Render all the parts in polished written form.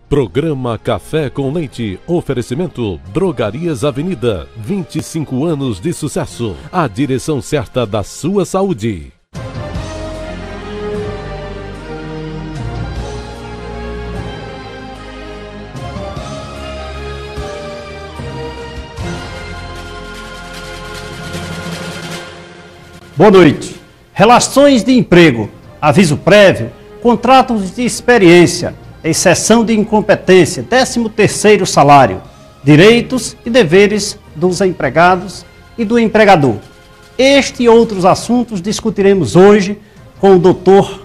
Programa Café com Leite. Oferecimento Drogarias Avenida. 25 anos de sucesso. A direção certa da sua saúde. Boa noite. Relações de emprego, aviso prévio, contratos de experiência, exceção de incompetência, 13º salário, direitos e deveres dos empregados e do empregador. Este e outros assuntos discutiremos hoje com o Dr.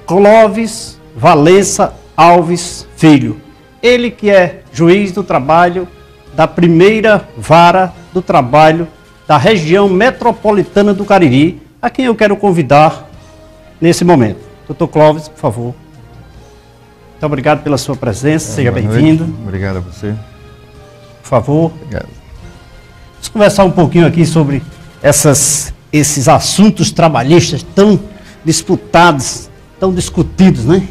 Clóvis Valença Alves Filho. Ele que é juiz do trabalho da primeira vara do trabalho da região metropolitana do Cariri, a quem eu quero convidar nesse momento. Dr. Clóvis, por favor. Muito obrigado pela sua presença, seja bem-vindo. Obrigado a você. Por favor. Obrigado. Vamos conversar um pouquinho aqui sobre esses assuntos trabalhistas tão disputados, tão discutidos, né?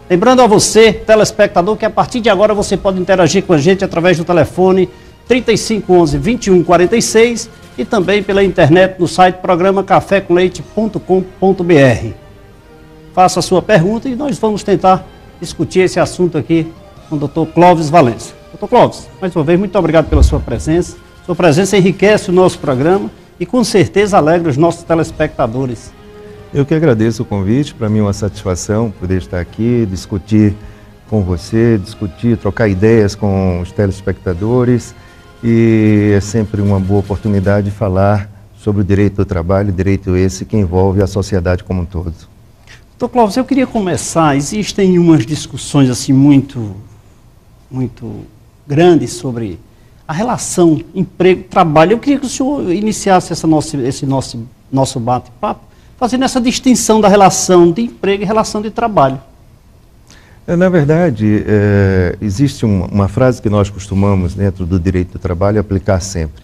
Lembrando a você, telespectador, que a partir de agora você pode interagir com a gente através do telefone 3511-2146 e também pela internet no site programa cafécomleite.com.br. Faça a sua pergunta e nós vamos tentar discutir esse assunto aqui com o Dr. Clóvis Valença. Dr. Clóvis, mais uma vez, muito obrigado pela sua presença. Sua presença enriquece o nosso programa e com certeza alegra os nossos telespectadores. Eu que agradeço o convite, para mim é uma satisfação poder estar aqui, discutir com você, trocar ideias com os telespectadores e é sempre uma boa oportunidade de falar sobre o direito do trabalho, direito esse que envolve a sociedade como um todo. Dr. Clóvis, eu queria começar, existem umas discussões assim muito grandes sobre a relação emprego-trabalho. Eu queria que o senhor iniciasse esse nosso bate-papo, fazendo essa distinção da relação de emprego e relação de trabalho. Na verdade, existe uma frase que nós costumamos, dentro do direito do trabalho, aplicar sempre.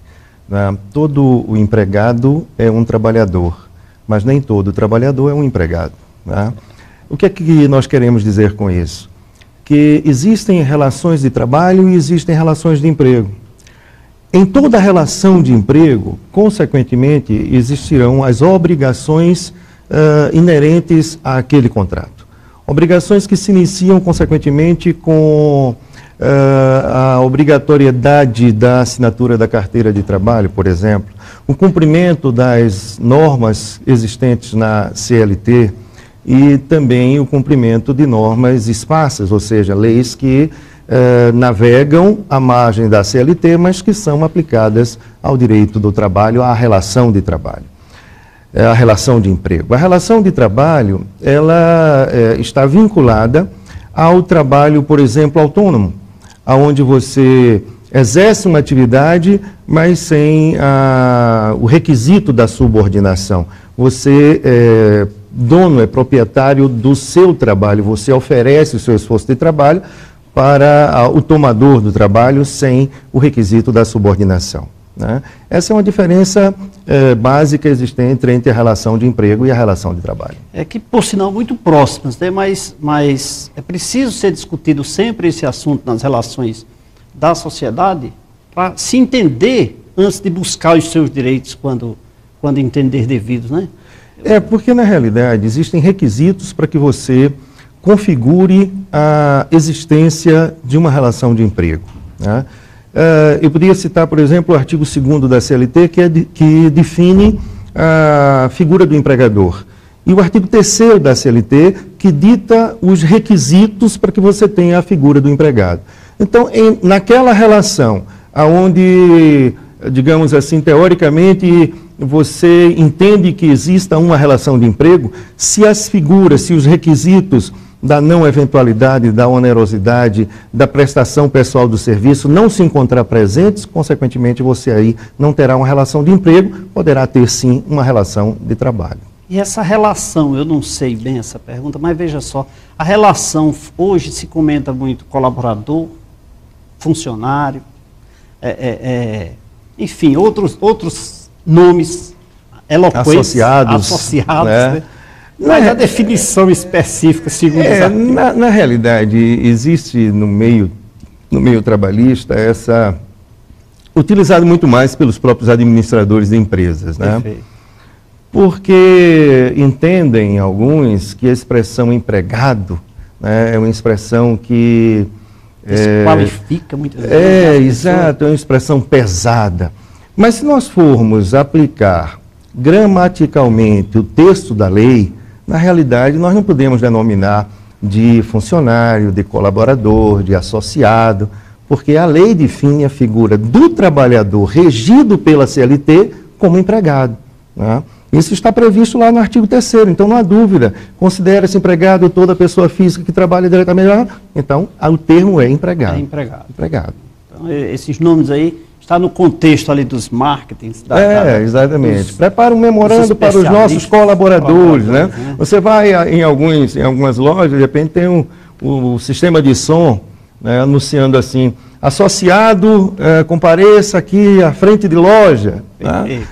Né? Todo o empregado é um trabalhador, mas nem todo trabalhador é um empregado. Né? O que é que nós queremos dizer com isso? Que existem relações de trabalho e existem relações de emprego. Em toda relação de emprego, consequentemente, existirão as obrigações inerentes àquele contrato. Obrigações que se iniciam, consequentemente, com a obrigatoriedade da assinatura da carteira de trabalho, por exemplo, o cumprimento das normas existentes na CLT e também o cumprimento de normas esparsas, ou seja, leis que navegam à margem da CLT, mas que são aplicadas ao direito do trabalho, à relação de trabalho. A relação de emprego. A relação de trabalho, ela está vinculada ao trabalho, por exemplo, autônomo, onde você exerce uma atividade, mas sem o requisito da subordinação. Você é dono, é proprietário do seu trabalho, você oferece o seu esforço de trabalho para o tomador do trabalho sem o requisito da subordinação. Né? Essa é uma diferença básica existente entre a relação de emprego e a relação de trabalho. É que, por sinal, muito próximas, né? Mas é preciso ser discutido sempre esse assunto nas relações da sociedade para se entender antes de buscar os seus direitos quando entender devidos, né? Porque, na realidade, existem requisitos para que você configure a existência de uma relação de emprego. Né? Eu poderia citar, por exemplo, o artigo 2º da CLT, que define a figura do empregador. E o artigo 3º da CLT, que dita os requisitos para que você tenha a figura do empregado. Então, naquela relação, onde, digamos assim, teoricamente, você entende que exista uma relação de emprego, se as figuras, se os requisitos da não eventualidade, da onerosidade, da prestação pessoal do serviço não se encontrar presentes, consequentemente você aí não terá uma relação de emprego, poderá ter sim uma relação de trabalho. E essa relação, eu não sei bem essa pergunta, mas veja só, a relação hoje se comenta muito colaborador, funcionário, enfim, outros nomes eloquentes, associados, né? Mas a definição específica, segundo na realidade, existe no meio trabalhista essa... utilizado muito mais pelos próprios administradores de empresas, né? Perfeito. Porque entendem alguns que a expressão empregado, né, é uma expressão que... Desqualifica muitas vezes. Exato, é uma expressão pesada. Mas se nós formos aplicar gramaticalmente o texto da lei, na realidade nós não podemos denominar de funcionário, de colaborador, de associado, porque a lei define a figura do trabalhador regido pela CLT como empregado, né? Isso está previsto lá no artigo 3º, então não há dúvida. Considera-se empregado toda pessoa física que trabalha diretamente. Então, o termo é empregado. É empregado. Empregado. Então, esses nomes aí, está no contexto ali dos marketings. Exatamente. Prepara um memorando para os nossos colaboradores, né? Você vai em algumas lojas, de repente tem o sistema de som, né, anunciando assim, associado, compareça aqui à frente de loja. Né?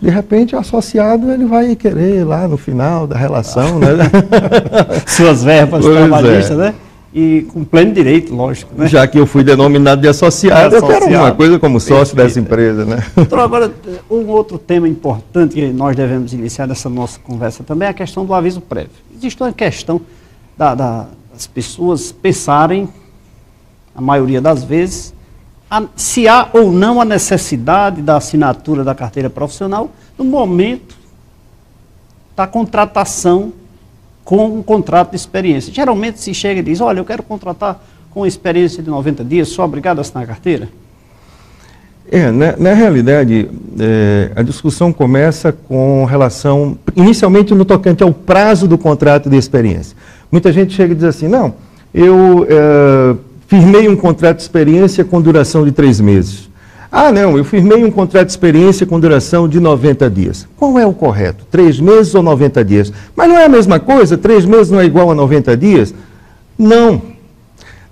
De repente, o associado ele vai querer lá no final da relação, né? Suas verbas trabalhistas, né? E com pleno direito, lógico. Né? Já que eu fui denominado de associado, eu quero alguma coisa como sócio dessa empresa, né? Então, agora, um outro tema importante que nós devemos iniciar nessa nossa conversa também é a questão do aviso prévio. Existe uma questão das pessoas pensarem, a maioria das vezes, se há ou não a necessidade da assinatura da carteira profissional no momento da contratação com um contrato de experiência. Geralmente se chega e diz, olha, eu quero contratar com experiência de 90 dias, sou obrigado a assinar a carteira? Na realidade, a discussão começa com relação, inicialmente no tocante ao prazo do contrato de experiência. Muita gente chega e diz assim, não, eu firmei um contrato de experiência com duração de 3 meses. Ah, não, eu firmei um contrato de experiência com duração de 90 dias. Qual é o correto? 3 meses ou 90 dias? Mas não é a mesma coisa? 3 meses não é igual a 90 dias? Não.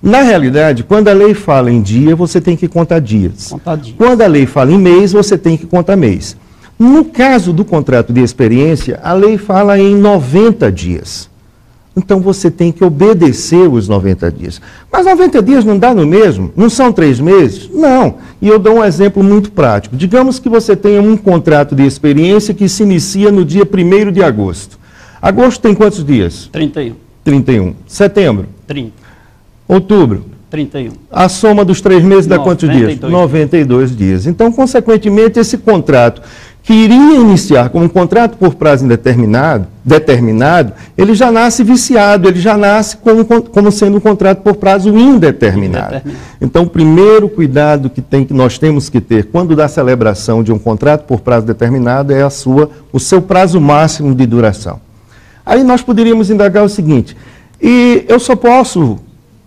Na realidade, quando a lei fala em dia, você tem que contar dias. Quando a lei fala em mês, você tem que contar mês. No caso do contrato de experiência, a lei fala em 90 dias. Então, você tem que obedecer os 90 dias. Mas 90 dias não dá no mesmo? Não são 3 meses? Não. E eu dou um exemplo muito prático. Digamos que você tenha um contrato de experiência que se inicia no dia 1º de agosto. Agosto tem quantos dias? 31. 31. Setembro? 30. Outubro? 31. A soma dos 3 meses dá quantos dias? 92 dias. Então, consequentemente, esse contrato que iria iniciar como um contrato por prazo determinado, ele já nasce viciado, ele já nasce como sendo um contrato por prazo indeterminado. Então, o primeiro cuidado que nós temos que ter quando da celebração de um contrato por prazo determinado é o seu prazo máximo de duração. Aí nós poderíamos indagar o seguinte, e eu só posso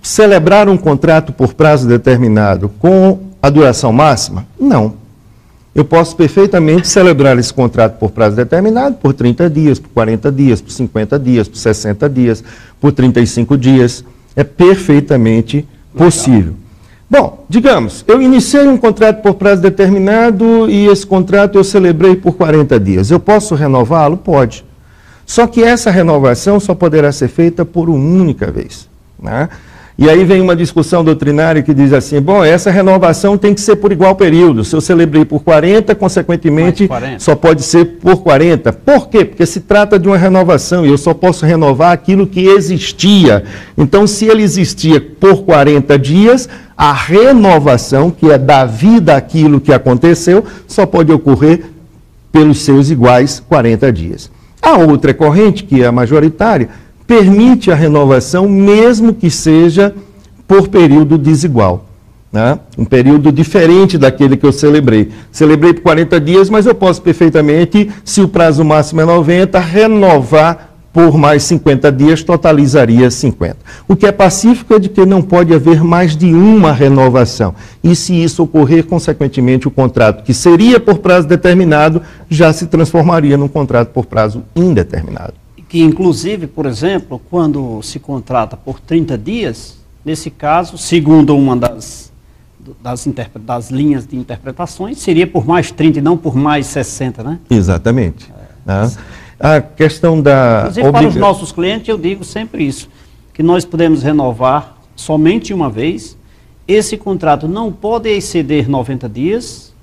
celebrar um contrato por prazo determinado com a duração máxima? Não. Eu posso perfeitamente celebrar esse contrato por prazo determinado por 30 dias, por 40 dias, por 50 dias, por 60 dias, por 35 dias. É perfeitamente possível. Bom, digamos, eu iniciei um contrato por prazo determinado e esse contrato eu celebrei por 40 dias. Eu posso renová-lo? Pode. Só que essa renovação só poderá ser feita por uma única vez, né? E aí vem uma discussão doutrinária que diz assim, bom, essa renovação tem que ser por igual período. Se eu celebrei por 40, consequentemente, 40. Só pode ser por 40. Por quê? Porque se trata de uma renovação e eu só posso renovar aquilo que existia. Então, se ele existia por 40 dias, a renovação, que é dar vida àquilo que aconteceu, só pode ocorrer pelos seus iguais 40 dias. A outra corrente, que é a majoritária, permite a renovação, mesmo que seja por período desigual, né? Um período diferente daquele que eu celebrei. Celebrei por 40 dias, mas eu posso perfeitamente, se o prazo máximo é 90, renovar por mais 50 dias, totalizaria 50. O que é pacífico é de que não pode haver mais de uma renovação. E se isso ocorrer, consequentemente, o contrato que seria por prazo determinado, já se transformaria num contrato por prazo indeterminado. Que, inclusive, por exemplo, quando se contrata por 30 dias, nesse caso, segundo uma das linhas de interpretações, seria por mais 30 e não por mais 60, né? Exatamente. A questão da... Inclusive, para os nossos clientes, eu digo sempre isso, que nós podemos renovar somente uma vez. Esse contrato não pode exceder 90 dias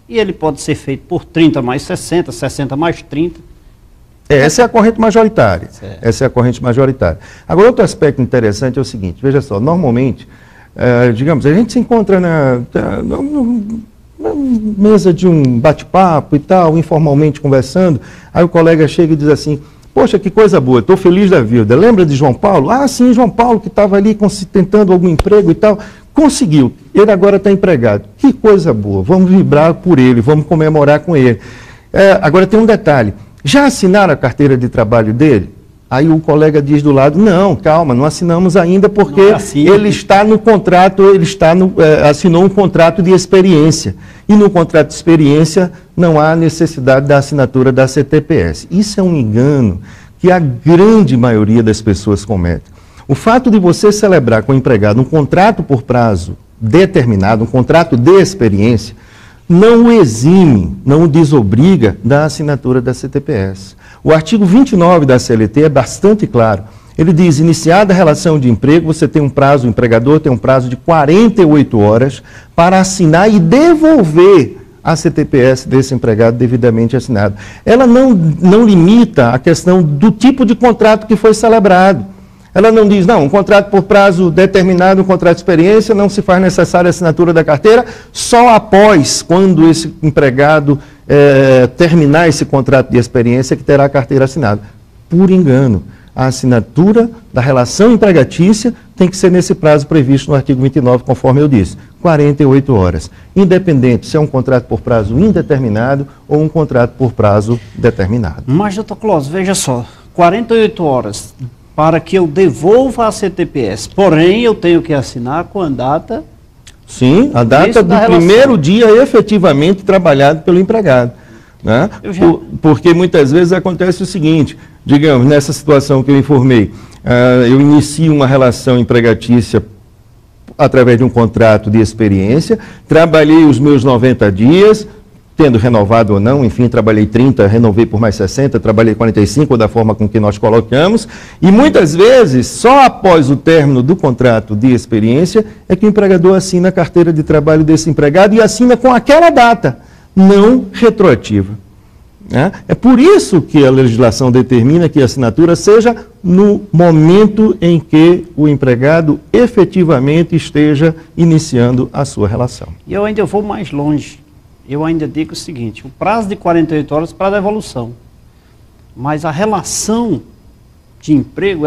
e ele pode ser feito por 30 mais 60, 60 mais 30. Essa é a corrente majoritária. Certo. Essa é a corrente majoritária. Agora, outro aspecto interessante é o seguinte, veja só, normalmente, digamos, a gente se encontra na mesa de um bate-papo e tal, informalmente conversando, aí o colega chega e diz assim, poxa, que coisa boa, estou feliz da vida. Lembra de João Paulo? Ah, sim, João Paulo, que estava ali tentando algum emprego e tal. Conseguiu, ele agora está empregado. Que coisa boa, vamos vibrar por ele, vamos comemorar com ele. Agora tem um detalhe, já assinaram a carteira de trabalho dele? Aí o colega diz do lado, não, calma, não assinamos ainda porque ele está no contrato, assinou um contrato de experiência. E no contrato de experiência não há necessidade da assinatura da CTPS. Isso é um engano que a grande maioria das pessoas comete. O fato de você celebrar com o empregado um contrato por prazo determinado, um contrato de experiência, não o exime, não o desobriga da assinatura da CTPS. O artigo 29 da CLT é bastante claro. Ele diz, iniciada a relação de emprego, você tem um prazo, o empregador tem um prazo de 48 horas para assinar e devolver a CTPS desse empregado devidamente assinado. Ela não limita a questão do tipo de contrato que foi celebrado. Ela não diz, não, um contrato por prazo determinado, um contrato de experiência, não se faz necessária a assinatura da carteira, só após, quando esse empregado terminar esse contrato de experiência, que terá a carteira assinada. Por engano, a assinatura da relação empregatícia tem que ser nesse prazo previsto no artigo 29, conforme eu disse, 48 horas. Independente se é um contrato por prazo indeterminado ou um contrato por prazo determinado. Mas, doutor Clóvis, veja só, 48 horas para que eu devolva a CTPS, porém eu tenho que assinar com a data... Sim, a data do primeiro dia efetivamente trabalhado pelo empregado. Né? Porque muitas vezes acontece o seguinte, digamos, nessa situação que eu informei, eu inicio uma relação empregatícia através de um contrato de experiência, trabalhei os meus 90 dias, tendo renovado ou não, enfim, trabalhei 30, renovei por mais 60, trabalhei 45, da forma com que nós colocamos, e muitas vezes, só após o término do contrato de experiência, é que o empregador assina a carteira de trabalho desse empregado e assina com aquela data, não retroativa. Né? É por isso que a legislação determina que a assinatura seja no momento em que o empregado efetivamente esteja iniciando a sua relação. E eu ainda vou mais longe. Eu ainda digo o seguinte, o prazo de 48 horas para a devolução, mas a relação de emprego,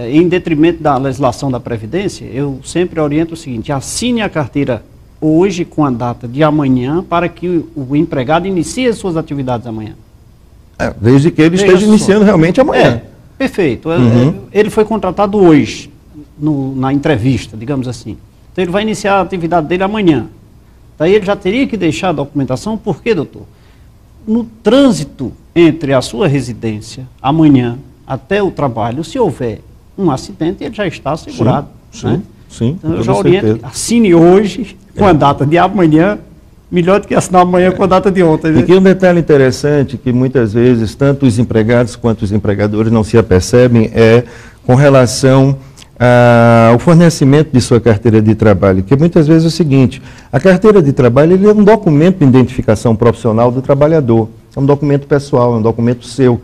em detrimento da legislação da Previdência, eu sempre oriento o seguinte, assine a carteira hoje com a data de amanhã para que o empregado inicie as suas atividades amanhã. Desde que ele esteja iniciando realmente amanhã. Perfeito. Ele foi contratado hoje, na entrevista, digamos assim. Então ele vai iniciar a atividade dele amanhã. Daí ele já teria que deixar a documentação, por quê, doutor? No trânsito entre a sua residência, amanhã, até o trabalho, se houver um acidente, ele já está assegurado. Sim, então eu já oriento, assine hoje, com a data de amanhã, melhor do que assinar amanhã com a data de ontem. Né? E aqui um detalhe interessante, que muitas vezes, tanto os empregados quanto os empregadores não se apercebem, é com relação ao fornecimento de sua carteira de trabalho, que muitas vezes é o seguinte, a carteira de trabalho ele é um documento de identificação profissional do trabalhador, é um documento pessoal, é um documento seu,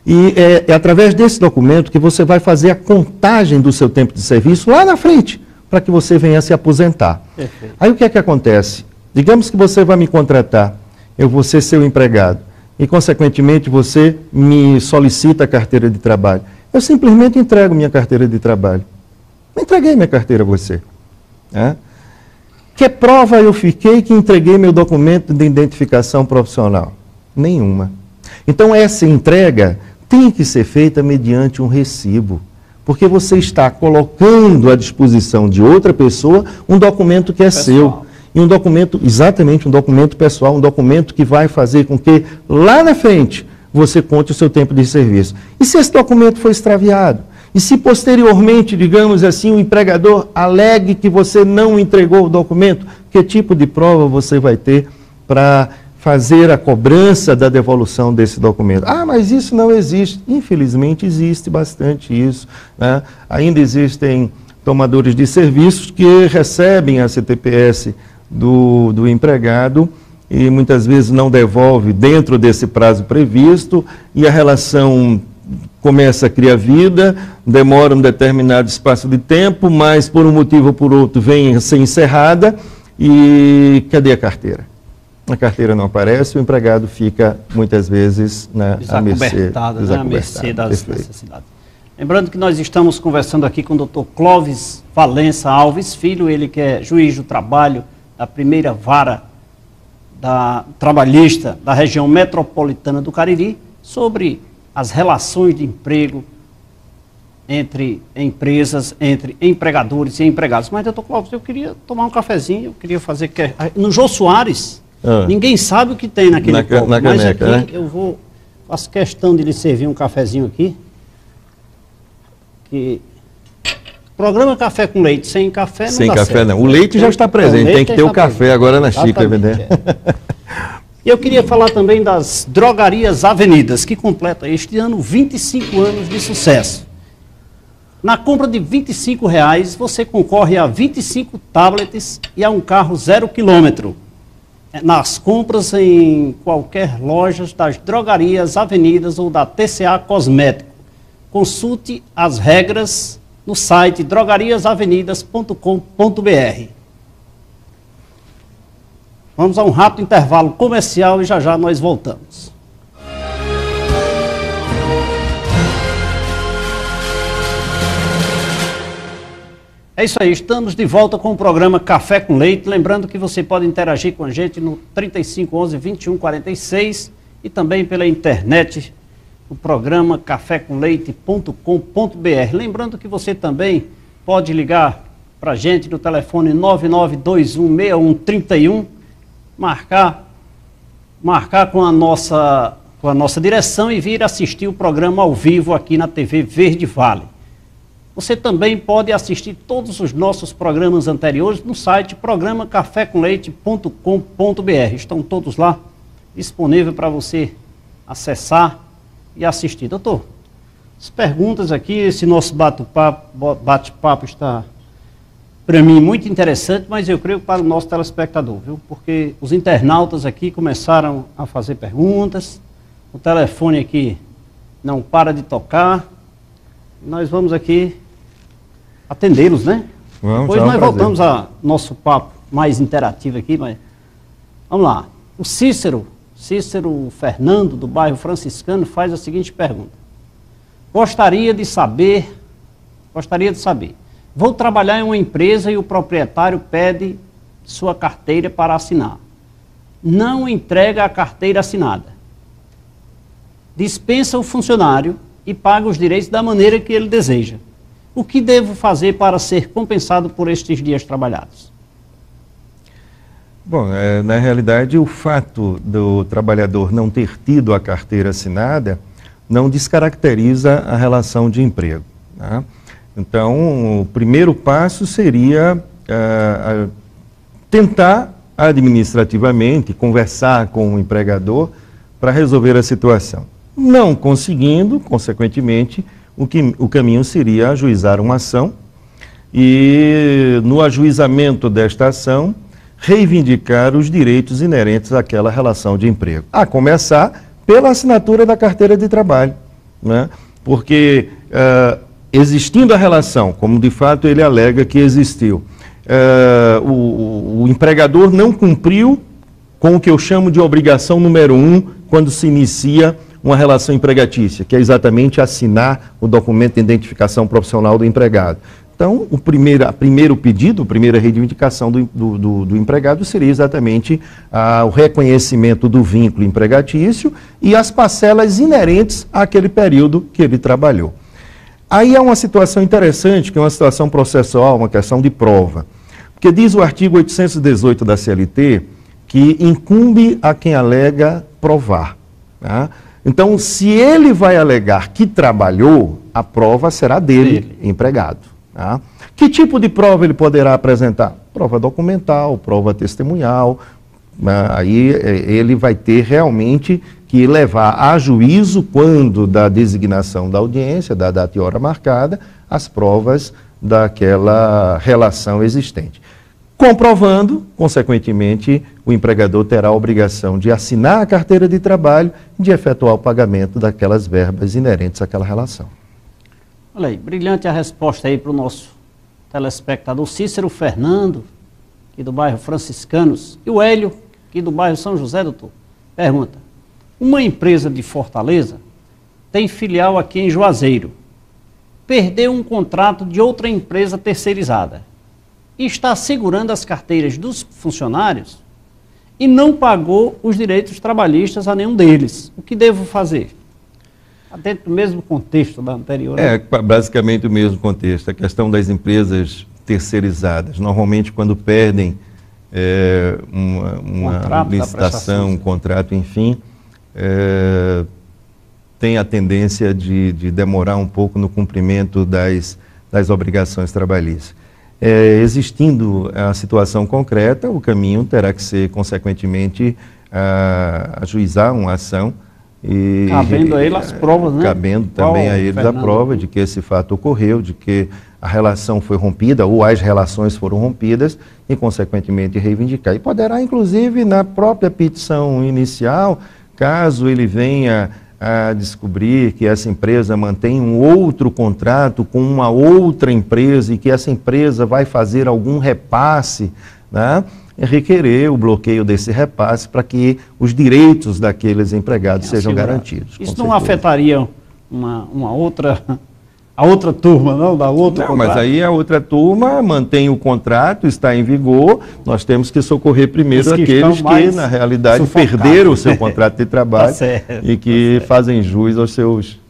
e é através desse documento que você vai fazer a contagem do seu tempo de serviço lá na frente, para que você venha se aposentar. Perfeito. Aí o que é que acontece? Digamos que você vai me contratar, eu vou ser seu empregado, e consequentemente você me solicita a carteira de trabalho. Eu simplesmente entrego minha carteira de trabalho. Eu entreguei minha carteira a você. Né? Que prova eu fiquei que entreguei meu documento de identificação profissional? Nenhuma. Então essa entrega tem que ser feita mediante um recibo. Porque você está colocando à disposição de outra pessoa um documento que é seu. E um documento, exatamente, um documento pessoal, um documento que vai fazer com que lá na frente você conte o seu tempo de serviço. E se esse documento foi extraviado? E se posteriormente, digamos assim, o empregador alegue que você não entregou o documento, que tipo de prova você vai ter para fazer a cobrança da devolução desse documento. Ah, mas isso não existe. Infelizmente existe bastante isso, né? Ainda existem tomadores de serviços que recebem a CTPS do empregado e muitas vezes não devolve dentro desse prazo previsto e a relação começa a criar vida, demora um determinado espaço de tempo, mas por um motivo ou por outro vem a ser encerrada e cadê a carteira? A carteira não aparece, o empregado fica muitas vezes à mercê das necessidades. Lembrando que nós estamos conversando aqui com o Dr. Clóvis Valença Alves Filho, ele que é juiz do trabalho da primeira vara trabalhista da região metropolitana do Cariri, sobre as relações de emprego entre empresas, entre empregadores e empregados. Mas, doutor Clóvis, eu queria tomar um cafezinho, eu queria fazer... No Jô Soares, ninguém sabe o que tem naquele copo, mas caneca, aqui, né? Faço questão de lhe servir um cafezinho aqui. Programa Café com Leite, sem café não sem dá café certo. Não, o leite já está presente, tem que ter o café agora na xícara, evidente. E eu queria falar também das Drogarias Avenidas, que completa este ano 25 anos de sucesso. Na compra de R$25, você concorre a 25 tablets e a um carro 0 km. Nas compras em qualquer loja das Drogarias Avenidas ou da TCA Cosmético. Consulte as regras no site drogariasavenidas.com.br. Vamos a um rápido intervalo comercial e já já nós voltamos. É isso aí, estamos de volta com o programa Café com Leite. Lembrando que você pode interagir com a gente no 3511-2146 e também pela internet, o programa cafécomleite.com.br. Lembrando que você também pode ligar para a gente no telefone 99216131, marcar com a nossa direção e vir assistir o programa ao vivo aqui na TV Verde Vale. Você também pode assistir todos os nossos programas anteriores no site programacafécomleite.com.br. Estão todos lá disponíveis para você acessar e assistir. Doutor, as perguntas aqui, esse nosso bate-papo está, para mim, muito interessante, mas eu creio para o nosso telespectador, viu? Porque os internautas aqui começaram a fazer perguntas, o telefone aqui não para de tocar, nós vamos aqui atendê-los, né? Depois nós voltamos ao nosso papo mais interativo aqui, mas vamos lá. O Cícero Fernando, do bairro Franciscano, faz a seguinte pergunta. Gostaria de saber, vou trabalhar em uma empresa e o proprietário pede sua carteira para assinar. Não entrega a carteira assinada. Dispensa o funcionário e paga os direitos da maneira que ele deseja. O que devo fazer para ser compensado por estes dias trabalhados? Bom, na realidade, o fato do trabalhador não ter tido a carteira assinada não descaracteriza a relação de emprego, tá? Então, o primeiro passo seria tentar administrativamente conversar com o empregador para resolver a situação. Não conseguindo, consequentemente, o caminho seria ajuizar uma ação e, no ajuizamento desta ação, reivindicar os direitos inerentes àquela relação de emprego. A começar pela assinatura da carteira de trabalho, né? Porque, existindo a relação, como de fato ele alega que existiu, o empregador não cumpriu com o que eu chamo de obrigação número 1 quando se inicia uma relação empregatícia, que é exatamente assinar o documento de identificação profissional do empregado. Então, a primeira reivindicação do empregado seria exatamente o reconhecimento do vínculo empregatício e as parcelas inerentes àquele período que ele trabalhou. Aí há uma situação interessante, que é uma situação processual, uma questão de prova. Porque diz o artigo 818 da CLT que incumbe a quem alega provar, tá? Então, se ele vai alegar que trabalhou, a prova será dele, empregado. Tá? Que tipo de prova ele poderá apresentar? Prova documental, prova testemunhal, Aí ele vai ter realmente que levar a juízo, quando da designação da audiência, da data e hora marcada, as provas daquela relação existente. Comprovando, consequentemente, o empregador terá a obrigação de assinar a carteira de trabalho e de efetuar o pagamento daquelas verbas inerentes àquela relação. Olha aí, brilhante a resposta aí para o nosso telespectador Cícero Fernando, aqui do bairro Franciscanos, e o Hélio, aqui do bairro São José, doutor. Pergunta: uma empresa de Fortaleza tem filial aqui em Juazeiro, perdeu um contrato de outra empresa terceirizada e está segurando as carteiras dos funcionários e não pagou os direitos trabalhistas a nenhum deles. O que devo fazer? Dentro do mesmo contexto da anterior. É, basicamente o mesmo contexto. A questão das empresas terceirizadas. Normalmente, quando perdem uma licitação, um contrato, enfim, tem a tendência de demorar um pouco no cumprimento das obrigações trabalhistas. Existindo a situação concreta, o caminho terá que ser, consequentemente, ajuizar uma ação. Cabendo a ele as provas, né? Cabendo também a eles a prova de que esse fato ocorreu, de que a relação foi rompida ou as relações foram rompidas e, consequentemente, reivindicar. E poderá, inclusive, na própria petição inicial, caso ele venha a descobrir que essa empresa mantém um outro contrato com uma outra empresa e que essa empresa vai fazer algum repasse, né? Requerer o bloqueio desse repasse para que os direitos daqueles empregados sejam garantidos. Isso não afetaria a outra turma, não? Da outra não, mas aí a outra turma mantém o contrato, está em vigor, nós temos que socorrer primeiro aqueles que, na realidade, perderam o seu contrato de trabalho e que fazem jus aos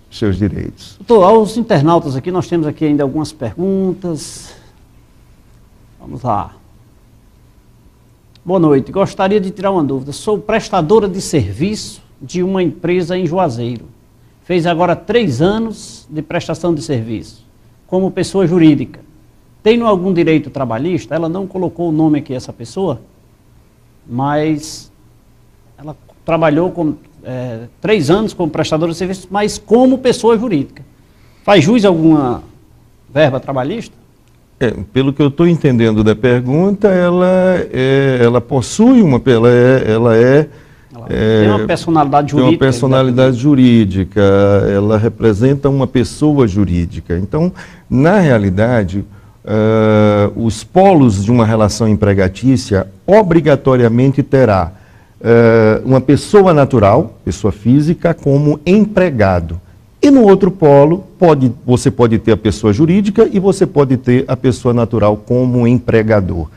seus direitos. Doutor, aos internautas aqui, nós temos aqui ainda algumas perguntas. Vamos lá. Boa noite, gostaria de tirar uma dúvida. Sou prestadora de serviço de uma empresa em Juazeiro. Fez agora 3 anos de prestação de serviço, como pessoa jurídica. Tenho algum direito trabalhista? Ela não colocou o nome aqui, essa pessoa, mas ela trabalhou 3 anos como prestadora de serviço, mas como pessoa jurídica. Faz jus a alguma verba trabalhista? Pelo que eu estou entendendo da pergunta, ela possui tem uma personalidade jurídica. Tem uma personalidade jurídica, ela representa uma pessoa jurídica. Então, na realidade, os polos de uma relação empregatícia obrigatoriamente terá uma pessoa natural, pessoa física, como empregado. E no outro polo, você pode ter a pessoa jurídica e você pode ter a pessoa natural como empregador.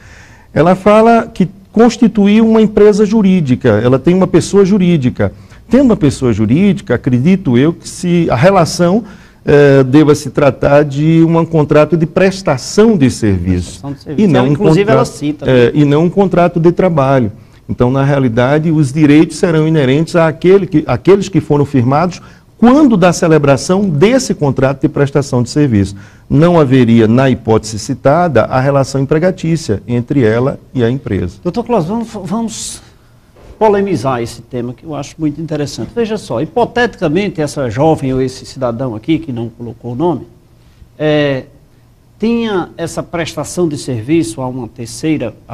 Ela fala que constituiu uma empresa jurídica, ela tem uma pessoa jurídica. Tendo uma pessoa jurídica, acredito eu que se a relação deva se tratar de um contrato de prestação de serviço. E não inclusive ela cita. E não um contrato de trabalho. Então, na realidade, os direitos serão inerentes àqueles que foram firmados quando da celebração desse contrato de prestação de serviço. Não haveria, na hipótese citada, a relação empregatícia entre ela e a empresa. Doutor Cláudio, vamos polemizar esse tema que eu acho muito interessante. Veja só, hipoteticamente, essa jovem ou esse cidadão aqui, que não colocou o nome, tinha essa prestação de serviço a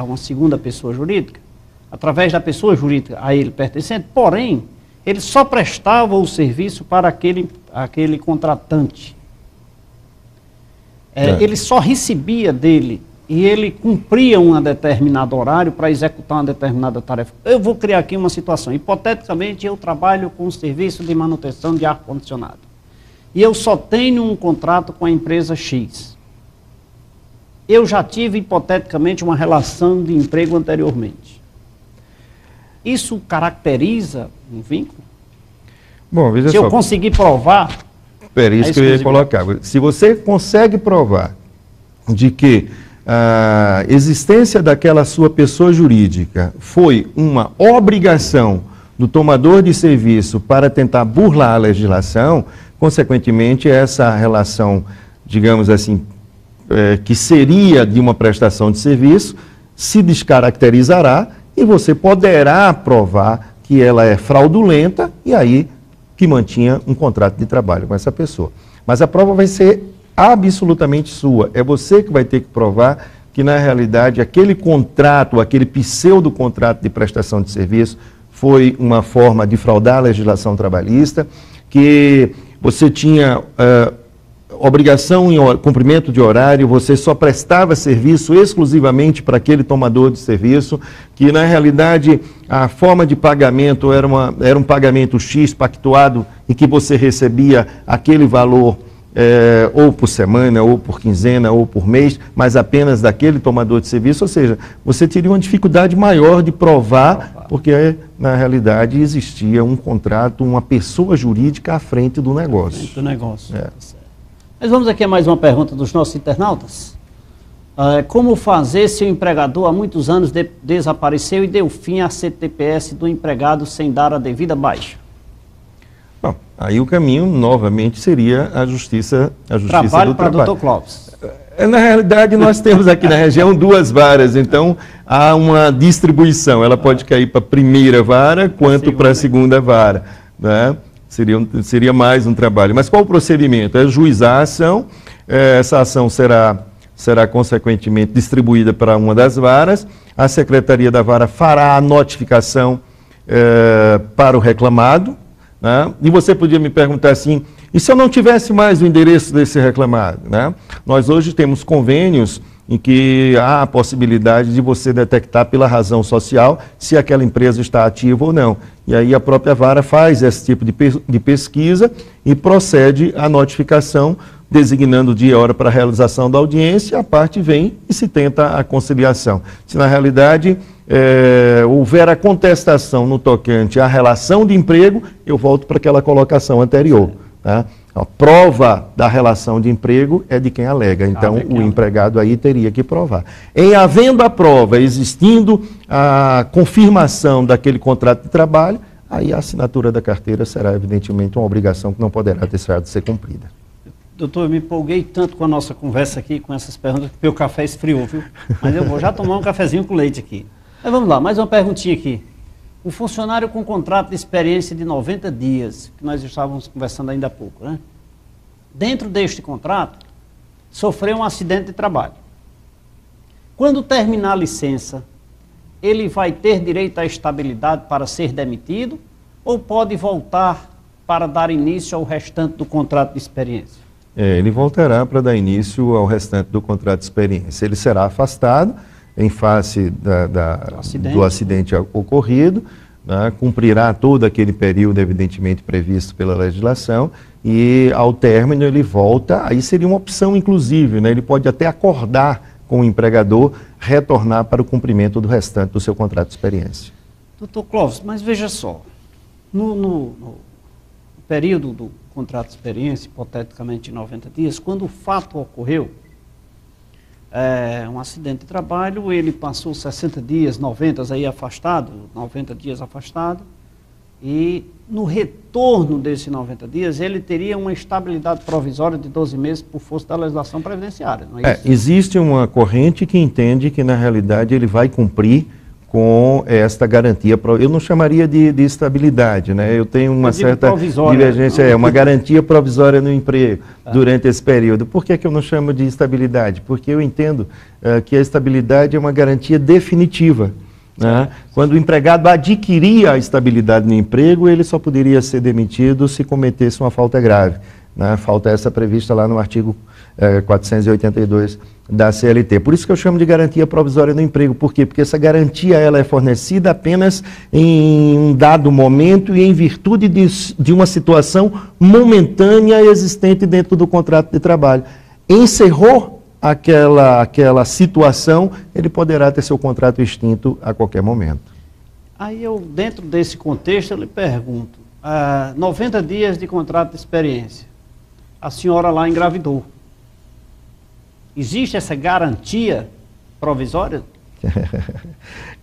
uma segunda pessoa jurídica, através da pessoa jurídica a ele pertencente, porém, ele só prestava o serviço para aquele contratante. Ele só recebia dele e ele cumpria um determinado horário para executar uma determinada tarefa. Eu vou criar aqui uma situação. Hipoteticamente, eu trabalho com um serviço de manutenção de ar-condicionado. E eu só tenho um contrato com a empresa X. Eu já tive, hipoteticamente, uma relação de emprego anteriormente. Isso caracteriza um vínculo? Bom, veja só. Se eu conseguir provar... Isso que eu ia colocar. Se você consegue provar de que a existência daquela sua pessoa jurídica foi uma obrigação do tomador de serviço para tentar burlar a legislação, consequentemente, essa relação, digamos assim, que seria de uma prestação de serviço, se descaracterizará e você poderá provar que ela é fraudulenta e aí que mantinha um contrato de trabalho com essa pessoa. Mas a prova vai ser absolutamente sua. É você que vai ter que provar que, na realidade, aquele contrato, aquele pseudo-contrato de prestação de serviço foi uma forma de fraudar a legislação trabalhista, que você tinha obrigação em cumprimento de horário, você só prestava serviço exclusivamente para aquele tomador de serviço, que, na realidade, a forma de pagamento era um pagamento X pactuado e que você recebia aquele valor ou por semana, ou por quinzena, ou por mês, mas apenas daquele tomador de serviço, ou seja, você teria uma dificuldade maior de provar, porque na realidade existia um contrato, uma pessoa jurídica à frente do negócio. Mas vamos aqui a mais uma pergunta dos nossos internautas. Como fazer se o empregador há muitos anos desapareceu e deu fim à CTPS do empregado sem dar a devida baixa? Bom, aí o caminho, novamente, seria a justiça do trabalho. Trabalho para o doutor Clóvis. Na realidade, nós temos aqui na região 2 varas, então há uma distribuição. Ela pode cair para a primeira vara, quanto para a segunda vara, né? Seria mais um trabalho. Mas qual o procedimento? É juizar a ação, essa ação será consequentemente distribuída para uma das varas, a Secretaria da Vara fará a notificação para o reclamado, né? E você podia me perguntar assim, e se eu não tivesse mais o endereço desse reclamado, né? Nós hoje temos convênios em que há a possibilidade de você detectar pela razão social se aquela empresa está ativa ou não. E aí a própria vara faz esse tipo de pesquisa e procede à notificação, designando dia e hora para a realização da audiência, a parte vem e se tenta a conciliação. Se na realidade houver a contestação no tocante à relação de emprego, eu volto para aquela colocação anterior, tá? A prova da relação de emprego é de quem alega, então o empregado aí teria que provar. Em havendo a prova, existindo a confirmação daquele contrato de trabalho, aí a assinatura da carteira será evidentemente uma obrigação que não poderá deixar de ser cumprida. Doutor, eu me empolguei tanto com a nossa conversa aqui, com essas perguntas, que meu café esfriou, viu? Mas eu vou já tomar um cafezinho com leite aqui. Mas vamos lá, mais uma perguntinha aqui. O funcionário com contrato de experiência de 90 dias, que nós estávamos conversando ainda há pouco, né? Dentro deste contrato, sofreu um acidente de trabalho. Quando terminar a licença, ele vai ter direito à estabilidade para ser demitido ou pode voltar para dar início ao restante do contrato de experiência? Ele voltará para dar início ao restante do contrato de experiência. Ele será afastado em face do acidente ocorrido, né? Cumprirá todo aquele período evidentemente previsto pela legislação e ao término ele volta, aí seria uma opção inclusive, né? Ele pode até acordar com o empregador, retornar para o cumprimento do restante do seu contrato de experiência. Doutor Clóvis, mas veja só, no período do contrato de experiência, hipoteticamente 90 dias, quando o fato ocorreu, um acidente de trabalho, ele passou 60 dias, 90 aí afastado, 90 dias afastado, e no retorno desses 90 dias, ele teria uma estabilidade provisória de 12 meses por força da legislação previdenciária, não é isso? Existe uma corrente que entende que, na realidade, ele vai cumprir com esta garantia, eu não chamaria de estabilidade, né? Eu tenho uma certa divergência, uma garantia provisória no emprego durante esse período. Por que eu não chamo de estabilidade? Porque eu entendo que a estabilidade é uma garantia definitiva, né? Quando o empregado adquiria a estabilidade no emprego, ele só poderia ser demitido se cometesse uma falta grave, né? Falta essa prevista lá no artigo 482 da CLT. Por isso que eu chamo de garantia provisória no emprego. Por quê? Porque essa garantia ela é fornecida apenas em um dado momento e em virtude de uma situação momentânea existente dentro do contrato de trabalho. Encerrou aquela situação, ele poderá ter seu contrato extinto a qualquer momento. Aí eu, dentro desse contexto, eu lhe pergunto, 90 dias de contrato de experiência, a senhora lá engravidou. Existe essa garantia provisória?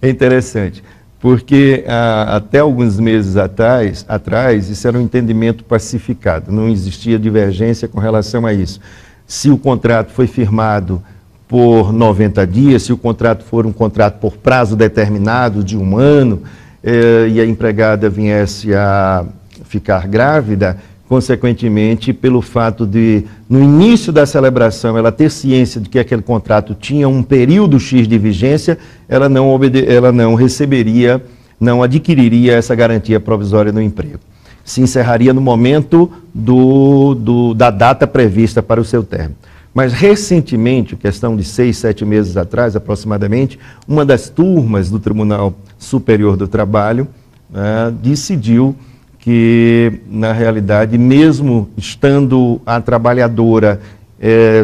É interessante, porque até alguns meses atrás, isso era um entendimento pacificado, não existia divergência com relação a isso. Se o contrato foi firmado por 90 dias, se o contrato for um contrato por prazo determinado de 1 ano, e a empregada viesse a ficar grávida, consequentemente, pelo fato de, no início da celebração, ela ter ciência de que aquele contrato tinha um período X de vigência, ela não receberia, não adquiriria essa garantia provisória no emprego. Se encerraria no momento da data prevista para o seu término. Mas, recentemente, questão de 6, 7 meses atrás, aproximadamente, uma das turmas do Tribunal Superior do Trabalho decidiu que, na realidade, mesmo estando a trabalhadora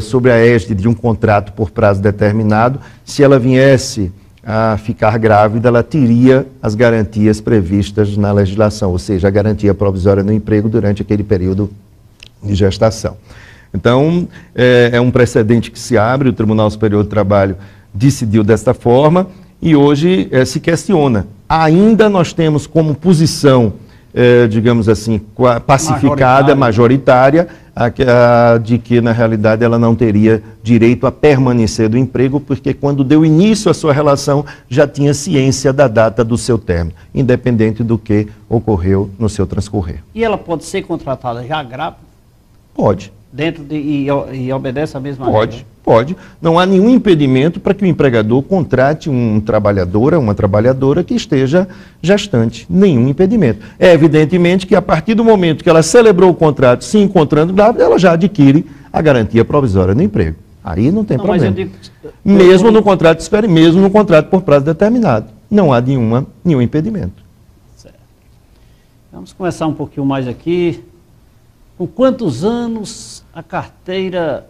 sobre a égide de um contrato por prazo determinado, se ela viesse a ficar grávida, ela teria as garantias previstas na legislação, ou seja, a garantia provisória no emprego durante aquele período de gestação. Então, é um precedente que se abre, o Tribunal Superior do Trabalho decidiu desta forma e hoje se questiona. Ainda nós temos como posição, digamos assim, pacificada, majoritária, de que, na realidade, ela não teria direito a permanecer do emprego, porque quando deu início à sua relação, já tinha ciência da data do seu término, independente do que ocorreu no seu transcorrer. E ela pode ser contratada já grávida? Pode. E obedece a mesma regra? Pode. Não há nenhum impedimento para que o empregador contrate um trabalhador, uma trabalhadora que esteja gestante. Nenhum impedimento. É evidentemente que a partir do momento que ela celebrou o contrato, se encontrando grávida, ela já adquire a garantia provisória no emprego. Aí não tem problema. Mas eu digo, mesmo no contrato de espera, mesmo no contrato por prazo determinado. Não há nenhum impedimento. Certo. Vamos começar um pouquinho mais aqui. Com quantos anos a carteira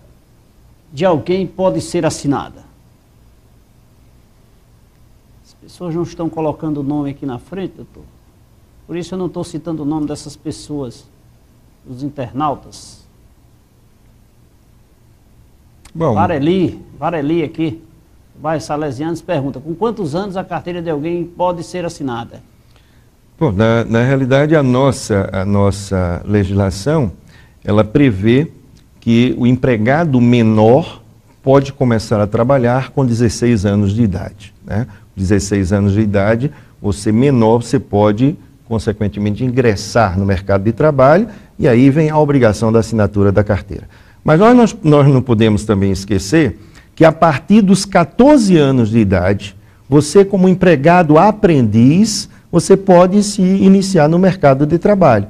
de alguém pode ser assinada? As pessoas não estão colocando o nome aqui na frente, doutor. Por isso eu não estou citando o nome dessas pessoas, dos internautas. Bom, Vareli aqui, Bairro Salesianos, pergunta: com quantos anos a carteira de alguém pode ser assinada? Bom, na realidade, a nossa legislação, ela prevê que o empregado menor pode começar a trabalhar com 16 anos de idade. 16 anos de idade, você menor, você pode, consequentemente, ingressar no mercado de trabalho, e aí vem a obrigação da assinatura da carteira. Mas nós não podemos também esquecer que, a partir dos 14 anos de idade, você, como empregado aprendiz, você pode se iniciar no mercado de trabalho.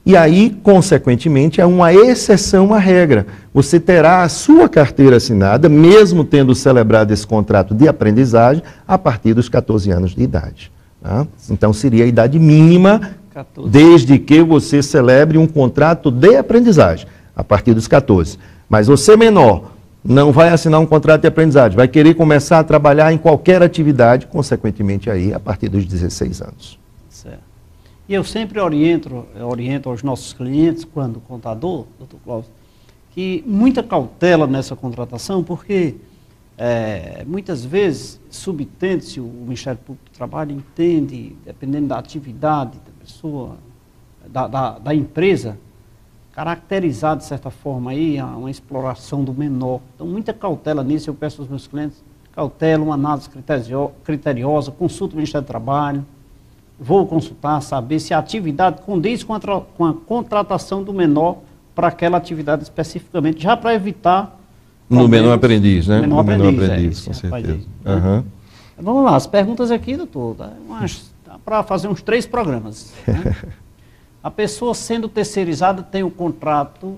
E aí, consequentemente, é uma exceção à regra. Você terá a sua carteira assinada, mesmo tendo celebrado esse contrato de aprendizagem, a partir dos 14 anos de idade. Tá? Então, seria a idade mínima, 14. Desde que você celebre um contrato de aprendizagem, a partir dos 14. Mas você menor não vai assinar um contrato de aprendizagem, vai querer começar a trabalhar em qualquer atividade, consequentemente, aí, a partir dos 16 anos. Certo. E eu sempre oriento aos nossos clientes, quando contador, doutor Cláudio, que muita cautela nessa contratação, porque muitas vezes, subtende-se, o Ministério Público do Trabalho entende, dependendo da atividade da pessoa, da empresa, caracterizar de certa forma aí uma exploração do menor. Então, muita cautela nisso, eu peço aos meus clientes, cautela, uma análise criteriosa, consulta o Ministério do Trabalho, vou consultar, saber se a atividade condiz com a contratação do menor para aquela atividade especificamente, já para evitar... No menor aprendiz, né? No menor aprendiz, com certeza. Né? Vamos lá, as perguntas aqui, doutor, dá para fazer uns 3 programas. Né? A pessoa sendo terceirizada tem o contrato...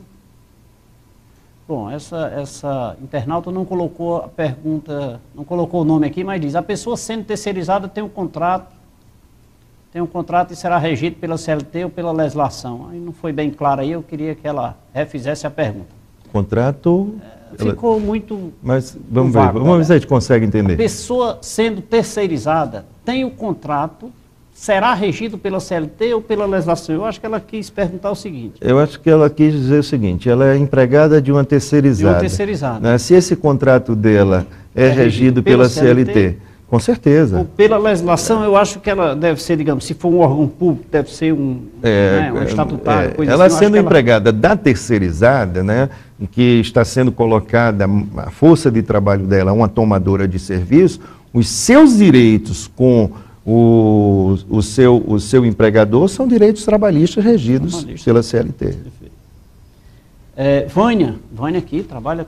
Bom, essa internauta não colocou a pergunta, não colocou o nome aqui, mas diz: a pessoa sendo terceirizada tem um contrato e será regido pela CLT ou pela legislação. Aí não foi bem claro aí, eu queria que ela refizesse a pergunta. Contrato... Ficou muito... Mas vamos ver se a gente consegue entender. A pessoa sendo terceirizada tem o contrato, será regido pela CLT ou pela legislação? Eu acho que ela quis perguntar o seguinte. Eu acho que ela quis dizer o seguinte: ela é empregada de uma terceirizada. De uma terceirizada. Né? Se esse contrato dela é regido pela CLT, Com certeza. Pela legislação, eu acho que ela deve ser, digamos, se for um órgão público, deve ser um estatutário, coisa ela assim. Sendo empregada da terceirizada, né, em que está sendo colocada a força de trabalho dela, uma tomadora de serviço, os seus direitos com o seu empregador são direitos trabalhistas regidos pela CLT. Vânia aqui trabalha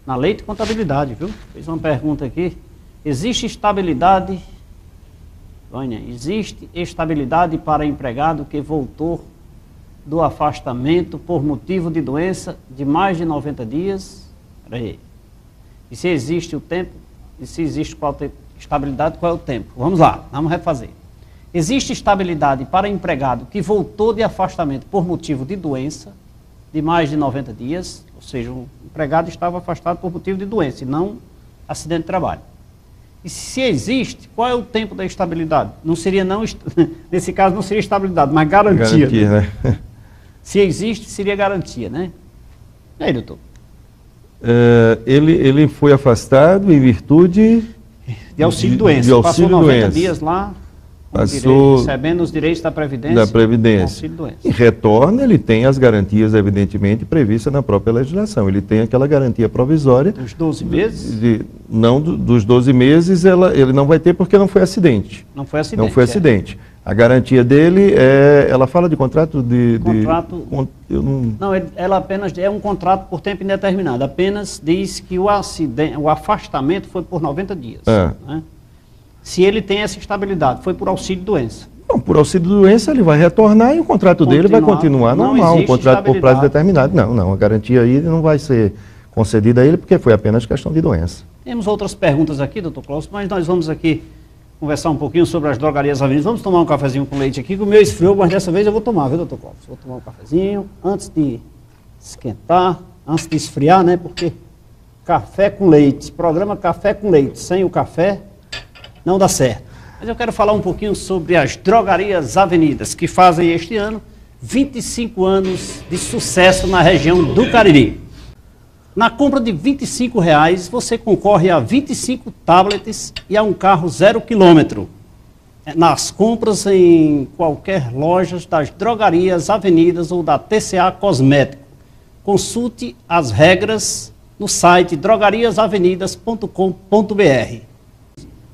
na lei de contabilidade, viu? Fez uma pergunta aqui. Existe estabilidade, Vânia, existe estabilidade para empregado que voltou do afastamento por motivo de doença de mais de 90 dias? Peraí. E se existe o tempo? E se existe estabilidade, qual é o tempo? Vamos lá, vamos refazer. Existe estabilidade para empregado que voltou de afastamento por motivo de doença de mais de 90 dias, ou seja, o empregado estava afastado por motivo de doença e não acidente de trabalho. E se existe, qual é o tempo da estabilidade? Não seria, nesse caso, não seria estabilidade, mas garantia. Garantia, né? Se existe, seria garantia, né? E aí, doutor? Ele foi afastado em virtude de auxílio-doença. Passou 90 dias lá, recebendo os direitos da Previdência. Auxílio-doença. E retorna, ele tem as garantias, evidentemente, previstas na própria legislação. Ele tem aquela garantia provisória. Dos 12 meses? Dos 12 meses, ele não vai ter porque não foi acidente. Não foi acidente. Não foi acidente. A garantia dele ela fala de contrato ela apenas é um contrato por tempo indeterminado. Apenas diz que o afastamento foi por 90 dias. Né? Se ele tem essa estabilidade, foi por auxílio-doença. Não, por auxílio-doença ele vai retornar e o contrato dele vai continuar normal, um contrato por prazo determinado. Não, a garantia aí não vai ser concedida a ele porque foi apenas questão de doença. Temos outras perguntas aqui, doutor Cláudio, mas nós vamos aqui conversar um pouquinho sobre as drogarias avenidas. Vamos tomar um cafezinho com leite aqui, que o meu esfriou, mas dessa vez eu vou tomar, viu, doutor Cláudio? Vou tomar um cafezinho antes de esquentar, antes de esfriar, né? Porque café com leite, programa Café com Leite, sem o café não dá certo. Mas eu quero falar um pouquinho sobre as drogarias avenidas, que fazem este ano 25 anos de sucesso na região do Cariri. Na compra de R$ 25,00, você concorre a 25 tablets e a um carro 0 km. Nas compras em qualquer loja das drogarias avenidas ou da TCA Cosmético. Consulte as regras no site drogariasavenidas.com.br.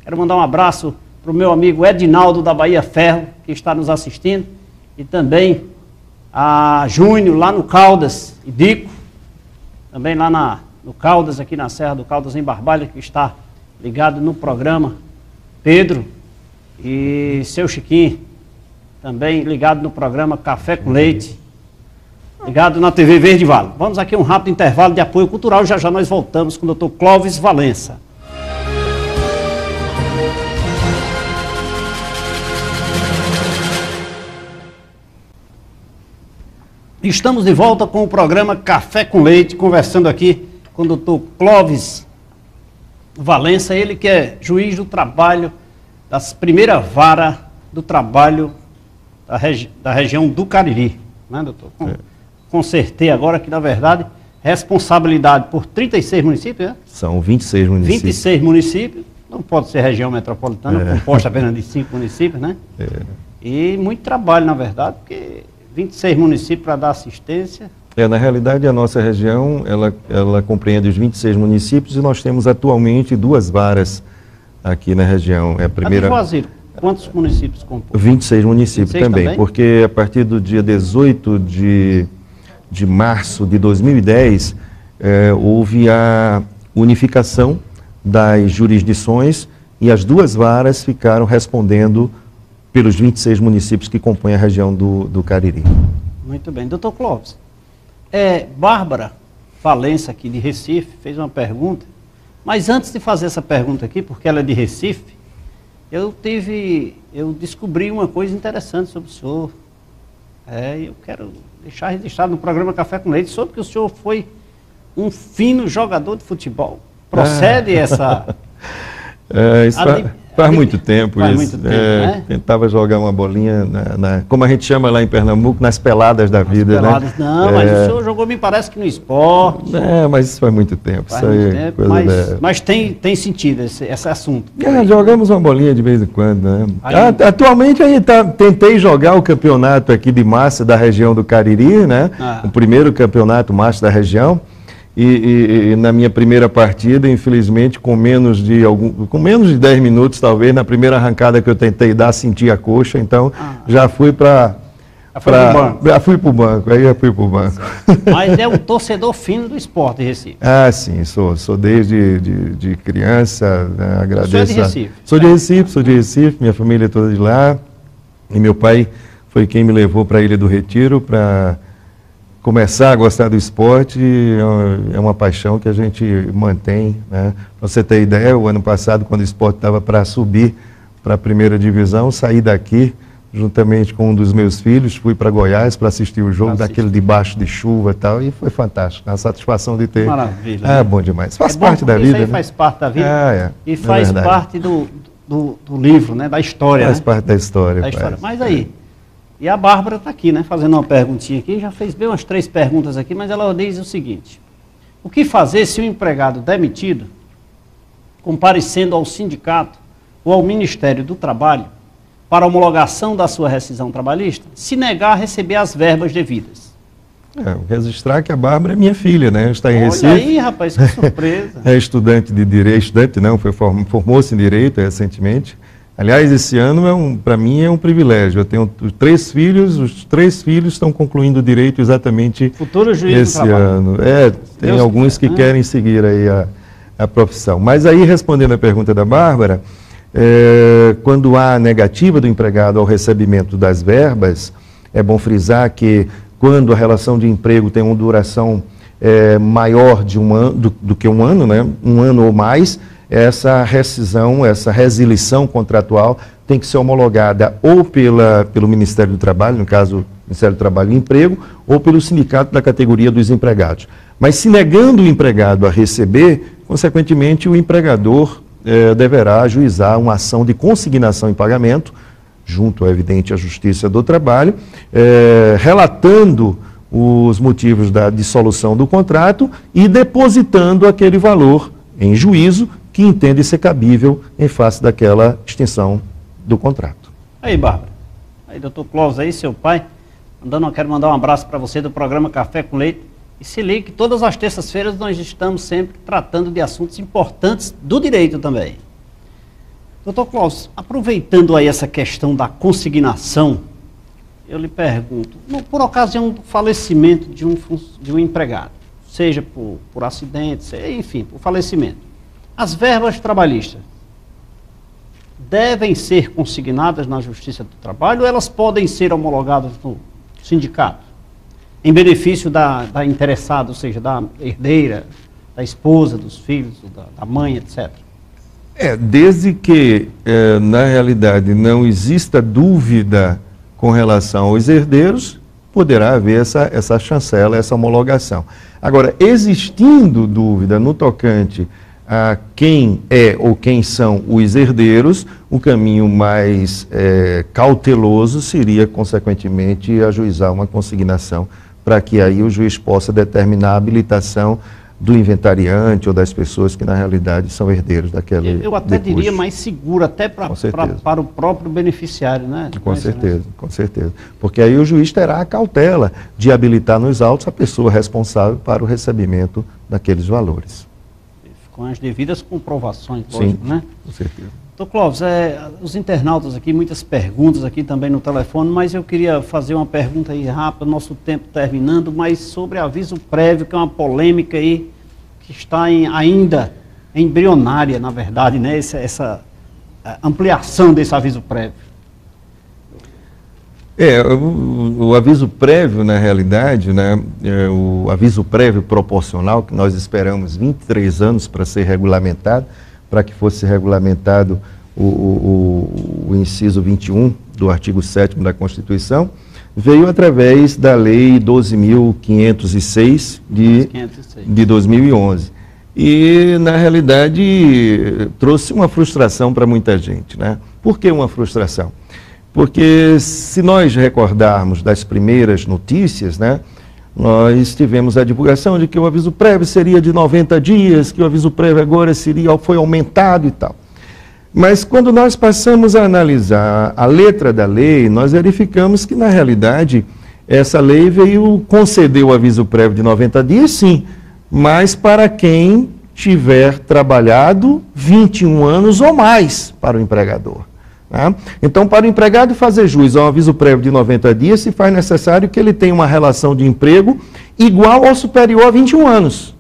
Quero mandar um abraço para o meu amigo Edinaldo da Bahia Ferro, que está nos assistindo, e também a Júnior, lá no Caldas, e Dico, também lá no Caldas, aqui na Serra do Caldas, em Barbalha, que está ligado no programa, Pedro, e seu Chiquinho, também ligado no programa Café com Leite, ligado na TV Verde Vale. Vamos aqui a um rápido intervalo de apoio cultural, já já nós voltamos com o Dr. Clóvis Valença. Estamos de volta com o programa Café com Leite, conversando aqui com o Dr. Clóvis Valença, ele que é juiz do trabalho, da primeira vara do trabalho da região do Cariri, né, doutor? Consertei agora que, na verdade, responsabilidade por 36 municípios, né? São 26 municípios. 26 municípios, não pode ser região metropolitana, composta apenas de 5 municípios, né? E muito trabalho, na verdade, porque 26 municípios para dar assistência. Na realidade, a nossa região, ela compreende os 26 municípios e nós temos atualmente 2 varas aqui na região. É a primeira... Juazeiro, quantos municípios compõem? 26 municípios 26 também, porque a partir do dia 18 de março de 2010, houve a unificação das jurisdições e as 2 varas ficaram respondendo pelos 26 municípios que compõem a região do Cariri. Muito bem. Doutor Clóvis, Bárbara Valença, aqui de Recife, fez uma pergunta, mas antes de fazer essa pergunta aqui, porque ela é de Recife, eu descobri uma coisa interessante sobre o senhor. Eu quero deixar registrado no programa Café com Leite, sobre que o senhor foi um fino jogador de futebol. Procede essa... Faz muito tempo Faz isso. muito tempo, né? Tentava jogar uma bolinha, como a gente chama lá em Pernambuco, nas peladas da vida, Peladas, né? não, mas o senhor jogou, me parece que no esporte. Mas isso faz muito tempo. Faz isso muito aí, tempo, coisa mas tem sentido esse assunto. jogamos uma bolinha de vez em quando, né? Aí- Atualmente aí tentei jogar o campeonato aqui de massa da região do Cariri, né? O primeiro campeonato massa da região. E na minha primeira partida, infelizmente, com menos de 10 minutos, talvez, na primeira arrancada que eu tentei dar, senti a coxa, então já fui para Já fui para o banco, aí já fui para o banco. Mas é um torcedor fino do esporte, Recife. Ah, sim, sou desde de criança, né, agradeço. Você é de Recife? Sou de Recife, minha família é toda de lá. E meu pai foi quem me levou para a Ilha do Retiro para começar a gostar do esporte. É uma paixão que a gente mantém, né? Para você ter ideia, o ano passado, quando o esporte estava para subir para a primeira divisão, saí daqui juntamente com um dos meus filhos, fui para Goiás para assistir o jogo, daquele debaixo de chuva e tal, e foi fantástico, a satisfação de ter. Maravilha. Bom demais. Faz parte da vida. Isso aí, né? faz parte da vida. E faz verdade. parte do livro, né? Da história. Faz parte da história. Mas aí, e a Bárbara está aqui, né? Fazendo uma perguntinha aqui, já fez bem umas 3 perguntas aqui, mas ela diz o seguinte: o que fazer se o empregado demitido, comparecendo ao sindicato ou ao Ministério do Trabalho para homologação da sua rescisão trabalhista, se negar a receber as verbas devidas? Registrar que a Bárbara é minha filha, né? Está em Recife. Olha aí, rapaz, que surpresa. É estudante de Direito, formou-se em Direito recentemente. Aliás, esse ano, para mim, é um privilégio. Eu tenho 3 filhos, os 3 filhos estão concluindo Direito exatamente Futuro juiz esse do trabalho. ano. Tem Deus alguns que querem seguir aí a profissão. Mas aí, respondendo a pergunta da Bárbara, quando há negativa do empregado ao recebimento das verbas, é bom frisar que quando a relação de emprego tem uma duração maior de um ano, do que um ano, né? Um ano ou mais, essa rescisão, essa resilição contratual tem que ser homologada ou pelo Ministério do Trabalho, no caso, Ministério do Trabalho e Emprego, ou pelo sindicato da categoria dos empregados. Mas se negando o empregado a receber, consequentemente o empregador deverá ajuizar uma ação de consignação em pagamento, junto, é evidente, à Justiça do Trabalho, relatando os motivos da dissolução do contrato e depositando aquele valor em juízo que entende ser cabível em face daquela extensão do contrato. Aí, Bárbara. Aí, doutor Clóvis, aí, seu pai, quero mandar um abraço para você do programa Café com Leite. E se ligue que todas as terças-feiras nós estamos sempre tratando de assuntos importantes do direito também. Doutor Clóvis, aproveitando aí essa questão da consignação, eu lhe pergunto, por ocasião do falecimento de um empregado, seja por acidente, enfim, por falecimento, as verbas trabalhistas devem ser consignadas na Justiça do Trabalho ou elas podem ser homologadas no sindicato, em benefício da interessada, ou seja, da herdeira, da esposa, dos filhos, da mãe, etc.? Desde que, na realidade, não exista dúvida com relação aos herdeiros, poderá haver essa chancela, essa homologação. Agora, existindo dúvida no tocante a quem é ou quem são os herdeiros, o caminho mais cauteloso seria, consequentemente, ajuizar uma consignação para que aí o juiz possa determinar a habilitação do inventariante ou das pessoas que, na realidade, são herdeiros daquele Eu até diria mais seguro, até para o próprio beneficiário, né? Com certeza. Porque aí o juiz terá a cautela de habilitar nos autos a pessoa responsável para o recebimento daqueles valores. Com as devidas comprovações, lógico, né? Com certeza. Doutor Clóvis, os internautas aqui, muitas perguntas aqui também no telefone, mas eu queria fazer uma pergunta aí rápida, nosso tempo terminando, mas sobre aviso prévio, que é uma polêmica aí, que está ainda embrionária, na verdade, né? Essa ampliação desse aviso prévio. O aviso prévio, na realidade, né, o aviso prévio proporcional, que nós esperamos 23 anos para ser regulamentado, para que fosse regulamentado o inciso 21 do artigo 7º da Constituição, veio através da Lei 12.506 de 2011. e, na realidade, trouxe uma frustração para muita gente, né? Por que uma frustração? Porque, se nós recordarmos das primeiras notícias, né, nós tivemos a divulgação de que o aviso prévio seria de 90 dias, que o aviso prévio agora foi aumentado e tal. Mas quando nós passamos a analisar a letra da lei, nós verificamos que, na realidade, essa lei veio conceder o aviso prévio de 90 dias, sim, mas para quem tiver trabalhado 21 anos ou mais para o empregador. Né? Então, para o empregado fazer jus ao aviso prévio de 90 dias, se faz necessário que ele tenha uma relação de emprego igual ou superior a 21 anos.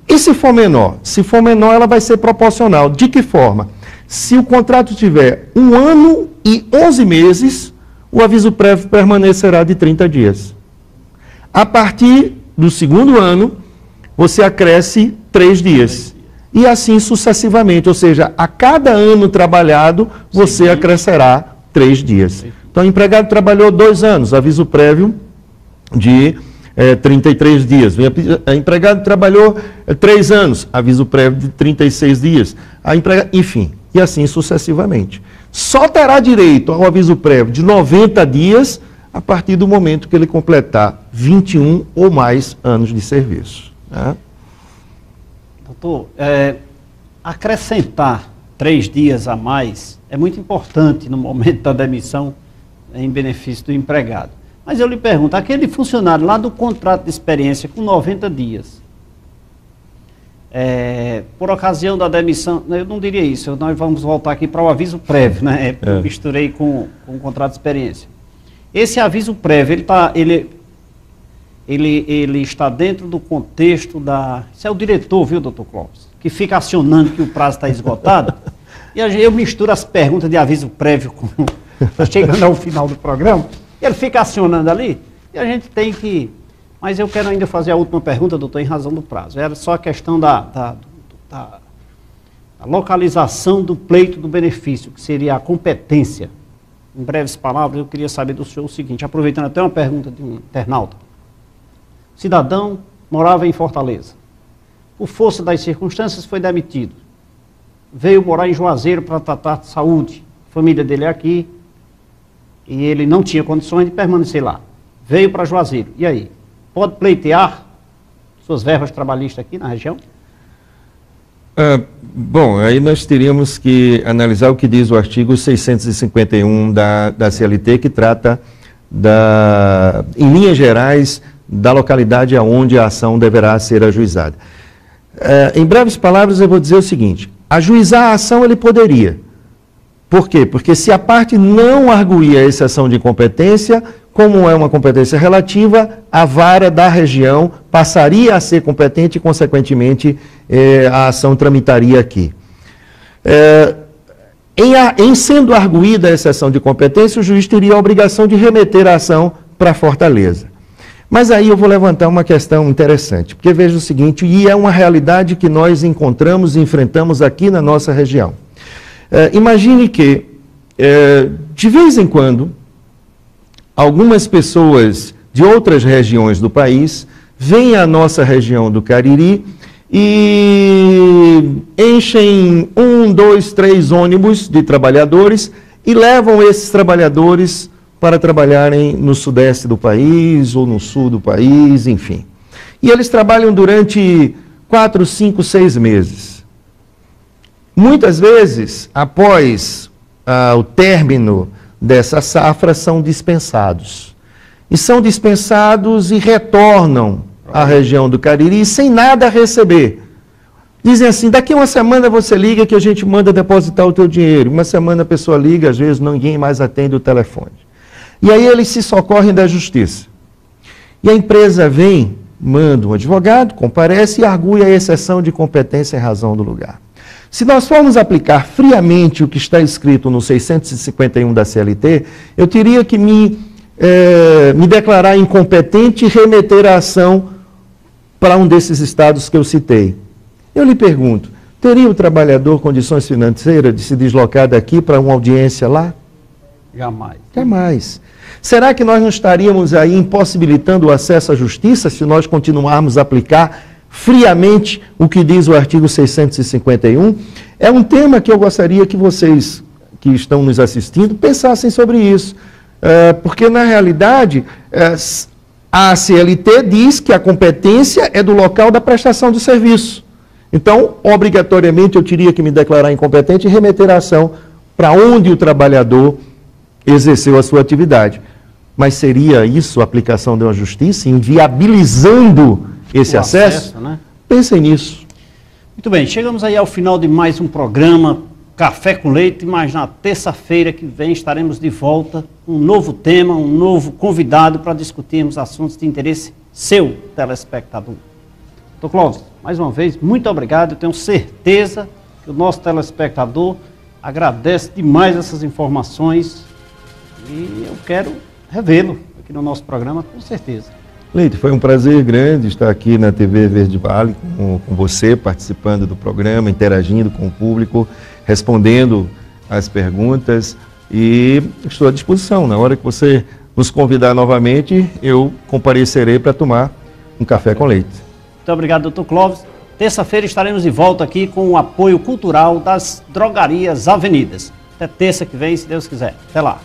E se for menor? Se for menor, ela vai ser proporcional. De que forma? Se o contrato tiver 1 ano e 11 meses, o aviso prévio permanecerá de 30 dias. A partir do 2º ano, você acresce 3 dias. E assim sucessivamente, ou seja, a cada ano trabalhado, você acrescerá 3 dias. Então, o empregado trabalhou 2 anos, aviso prévio de 33 dias. O empregado trabalhou 3 anos, aviso prévio de 36 dias. Enfim, e assim sucessivamente. Só terá direito ao aviso prévio de 90 dias a partir do momento que ele completar 21 ou mais anos de serviço. Né? Doutor, acrescentar 3 dias a mais é muito importante no momento da demissão em benefício do empregado. Mas eu lhe pergunto, aquele funcionário lá do contrato de experiência com 90 dias, por ocasião da demissão, eu não diria isso, nós vamos voltar aqui para o aviso prévio, né? Eu misturei com o contrato de experiência. Esse aviso prévio, ele está dentro do contexto da... Isso é o diretor, viu, doutor Clóvis? Que fica acionando que o prazo está esgotado. E eu misturo as perguntas de aviso prévio com... chegando ao final do programa. E ele fica acionando ali. E a gente tem que... Mas eu quero ainda fazer a última pergunta, doutor, em razão do prazo. Era só a questão da localização do pleito do benefício, que seria a competência. Em breves palavras, eu queria saber do senhor o seguinte, aproveitando até uma pergunta de um internauta. O cidadão morava em Fortaleza. Por força das circunstâncias, foi demitido. Veio morar em Juazeiro para tratar de saúde. A família dele é aqui. E ele não tinha condições de permanecer lá. Veio para Juazeiro. E aí? Pode pleitear suas verbas trabalhistas aqui na região? Bom, aí nós teríamos que analisar o que diz o artigo 651 da CLT, que trata, em linhas gerais, da localidade aonde a ação deverá ser ajuizada. Em breves palavras, eu vou dizer o seguinte: ajuizar a ação ele poderia. Por quê? Porque se a parte não arguir a exceção de incompetência, como é uma competência relativa, a vara da região passaria a ser competente e, consequentemente, a ação tramitaria aqui. Em sendo arguída a exceção de competência, o juiz teria a obrigação de remeter a ação para Fortaleza. Mas aí eu vou levantar uma questão interessante, porque veja o seguinte, e é uma realidade que nós encontramos e enfrentamos aqui na nossa região. Imagine que, de vez em quando, algumas pessoas de outras regiões do país vêm à nossa região do Cariri e enchem 1, 2, 3 ônibus de trabalhadores e levam esses trabalhadores para trabalharem no sudeste do país ou no sul do país, enfim. E eles trabalham durante 4, 5, 6 meses. Muitas vezes, após o término dessa safra, são dispensados. E são dispensados e retornam à região do Cariri sem nada a receber. Dizem assim, daqui uma semana você liga que a gente manda depositar o teu dinheiro. Uma semana a pessoa liga, às vezes ninguém mais atende o telefone. E aí eles se socorrem da justiça. E a empresa vem, manda um advogado, comparece e argui a exceção de competência em razão do lugar. Se nós formos aplicar friamente o que está escrito no 651 da CLT, eu teria que me declarar incompetente e remeter a ação para um desses estados que eu citei. Eu lhe pergunto, teria o trabalhador condições financeiras de se deslocar daqui para uma audiência lá? Jamais. Jamais. Será que nós não estaríamos aí impossibilitando o acesso à justiça se nós continuarmos a aplicar friamente o que diz o artigo 651. É um tema que eu gostaria que vocês que estão nos assistindo pensassem sobre isso, porque na realidade a CLT diz que a competência é do local da prestação de serviço. Então, obrigatoriamente, eu teria que me declarar incompetente e remeter a ação para onde o trabalhador exerceu a sua atividade. Mas seria isso a aplicação de uma justiça, inviabilizando esse acesso? Né? Pensem nisso. Muito bem, chegamos aí ao final de mais um programa Café com Leite, mas na terça-feira que vem estaremos de volta com um novo tema, um novo convidado para discutirmos assuntos de interesse seu, telespectador. Dr. Clóvis, mais uma vez, muito obrigado. Eu tenho certeza que o nosso telespectador agradece demais essas informações e eu quero revê-lo aqui no nosso programa, com certeza. Leite, foi um prazer grande estar aqui na TV Verde Vale com você, participando do programa, interagindo com o público, respondendo as perguntas e estou à disposição. Na hora que você nos convidar novamente, eu comparecerei para tomar um café com leite. Muito obrigado, Dr. Clóvis. Terça-feira estaremos de volta aqui com o apoio cultural das Drogarias Avenidas. Até terça que vem, se Deus quiser. Até lá.